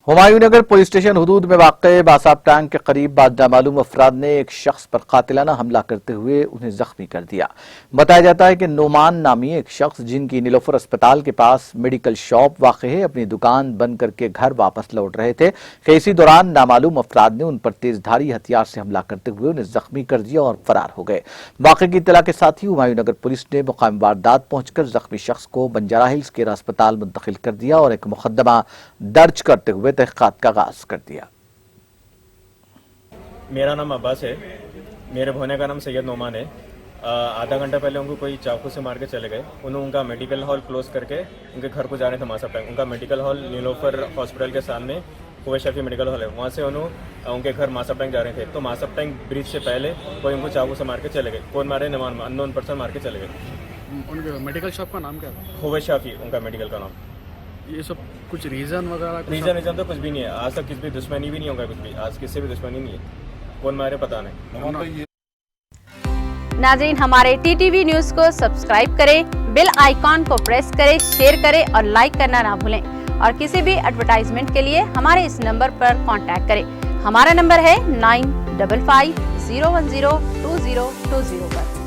हुमायूंनगर police station हुदूद में वाक़े बासाब tank के करीब बाद नामालूम अफराद ने एक शख्स पर कातिलाना हमला करते हुए उन्हें जख्मी कर दिया। बताया जाता है कि नोमान नामी एक शख्स जिनकी नीलोफर अस्पताल के पास मेडिकल शॉप वाक़े है अपनी दुकान बंद करके घर वापस लौट रहे थे कि इसी दौरान नामालूम अफराद ने उन पर तेजधारी हथियार से हमला करते हुए उन्हें जख्मी कर दिया और फरार हो गए। वाक़े की इत्तला के साथ ही हुमायूंनगर पुलिस ने मुकाम वारदात पहुंचकर जख्मी शख्स को बंजारा हिल्स केयर अस्पताल मुंतकिल कर दिया और एक मुकदमा दर्ज करते हुए तहक़ीक़ात का आगाज कर दिया। मेरा नाम अब्बास है, मेरे भोने का नाम सैयद नोमान है। आधा घंटा पहले उनको कोई चाकू से मार के चले गए। उन्होंने उनका मेडिकल हॉल क्लोज करके उनके घर को जा रहे थे मासा टैंक। उनका मेडिकल हॉल नीलोफर हॉस्पिटल के सामने कुवैत शाफी मेडिकल हॉल है, वहाँ से उन्होंने उनके घर मासा टैंक जा रहे थे। तो मासा टैंक ब्रिज से पहले कोई उनको चाकू से मार के चले गए। कौन मारे अननोन पर्सन मार के चले गए। उनके मेडिकल शॉप का नाम क्या था? कुवैत शाफी उनका मेडिकल का नाम। ये सब कुछ रीजन वगैरह? रीजन तो कुछ भी नहीं है, आज तक किसी भी दुश्मनी भी नहीं होगा, कुछ भी आज किसी भी दुश्मनी नहीं है। कौन मारे पता नहीं। नाज़रीन, हमारे टीटीवी न्यूज़ को सब्सक्राइब करें, बेल आइकॉन को प्रेस करें, शेयर करें और लाइक करना ना भूलें। और किसी भी एडवर्टाइजमेंट के लिए हमारे इस नंबर पर कांटेक्ट करें। हमारा नंबर है 9550102020 पर।